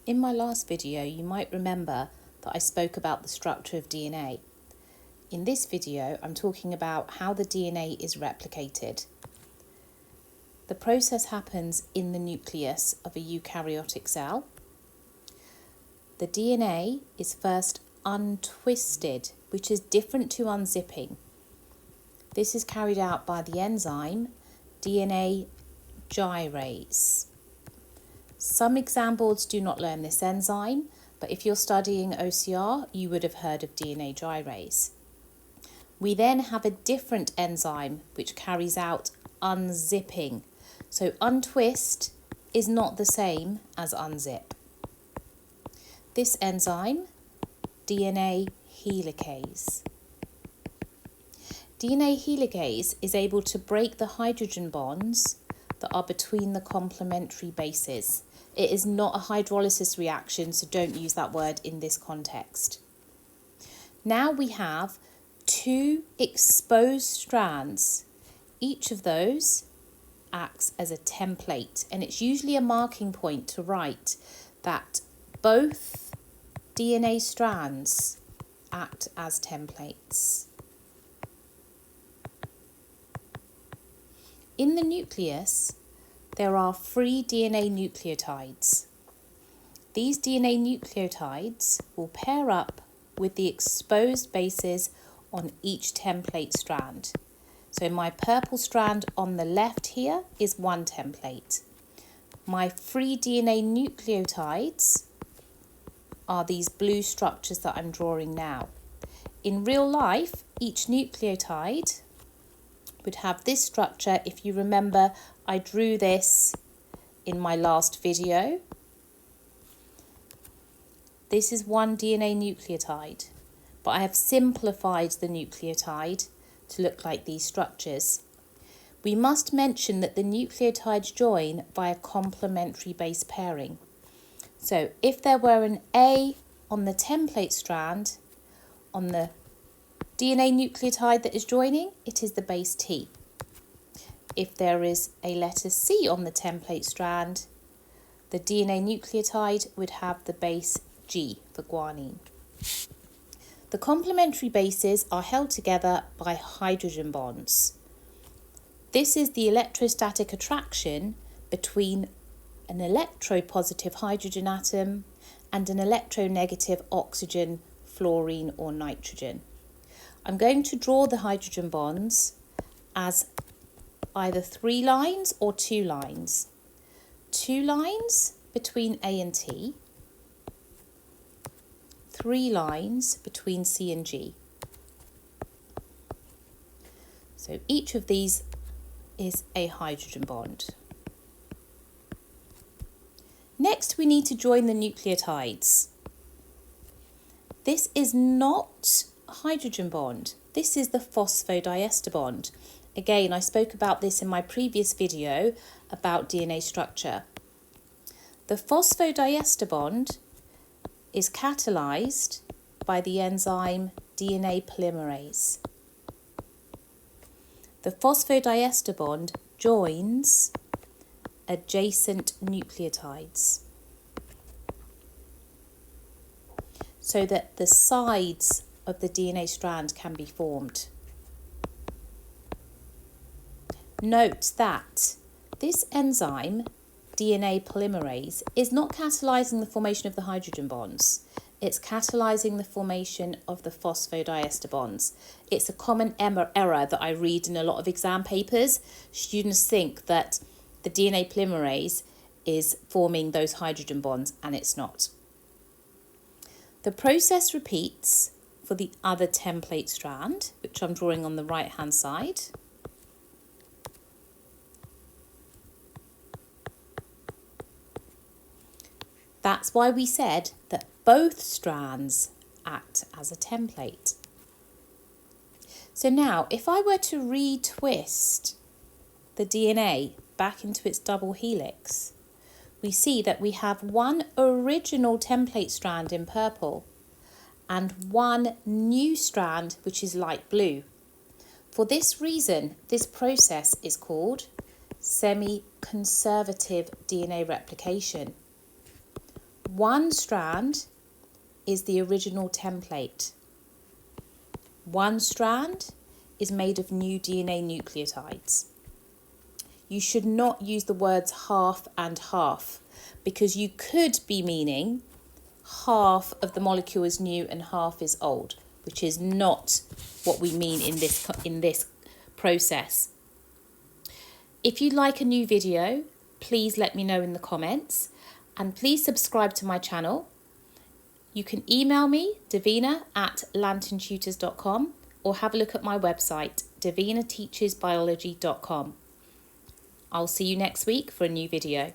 In my last video, you might remember that I spoke about the structure of DNA. In this video, I'm talking about how the DNA is replicated. The process happens in the nucleus of a eukaryotic cell. The DNA is first untwisted, which is different to unzipping. This is carried out by the enzyme DNA gyrase. Some exam boards do not learn this enzyme, but if you're studying OCR, you would have heard of DNA gyrase. We then have a different enzyme which carries out unzipping. So untwist is not the same as unzip. This enzyme, DNA helicase. DNA helicase is able to break the hydrogen bonds that are between the complementary bases. It is not a hydrolysis reaction, so don't use that word in this context. Now we have two exposed strands. Each of those acts as a template, and it's usually a marking point to write that both DNA strands act as templates. In the nucleus, there are 3 DNA nucleotides. These DNA nucleotides will pair up with the exposed bases on each template strand. So my purple strand on the left here is one template. My 3 DNA nucleotides are these blue structures that I'm drawing now. In real life, each nucleotide would have this structure. If you remember, I drew this in my last video. This is one DNA nucleotide, but I have simplified the nucleotide to look like these structures. We must mention that the nucleotides join via complementary base pairing. So if there were an A on the template strand, on the DNA nucleotide that is joining, it is the base T. If there is a letter C on the template strand, the DNA nucleotide would have the base G for guanine. The complementary bases are held together by hydrogen bonds. This is the electrostatic attraction between an electropositive hydrogen atom and an electronegative oxygen, fluorine or nitrogen. I'm going to draw the hydrogen bonds as either 3 lines or 2 lines. 2 lines between A and T, 3 lines between C and G. So each of these is a hydrogen bond. Next, we need to join the nucleotides. This is not a hydrogen bond. This is the phosphodiester bond. Again, I spoke about this in my previous video about DNA structure. The phosphodiester bond is catalyzed by the enzyme DNA polymerase. The phosphodiester bond joins adjacent nucleotides so that the sides of the DNA strand can be formed. Note that this enzyme, DNA polymerase, is not catalyzing the formation of the hydrogen bonds. It's catalyzing the formation of the phosphodiester bonds. It's a common error that I read in a lot of exam papers. Students think that the DNA polymerase is forming those hydrogen bonds, and it's not. The process repeats for the other template strand, which I'm drawing on the right-hand side. That's why we said that both strands act as a template. So now, if I were to retwist the DNA back into its double helix, we see that we have one original template strand in purple and one new strand which is light blue. For this reason, this process is called semi-conservative DNA replication. One strand is the original template. One strand is made of new DNA nucleotides. You should not use the words half and half, because you could be meaning half of the molecule is new and half is old, which is not what we mean in this process. If you'd like a new video, please let me know in the comments, and please subscribe to my channel. You can email me, davina@lanterntutors.com, or have a look at my website, davinateachesbiology.com. I'll see you next week for a new video.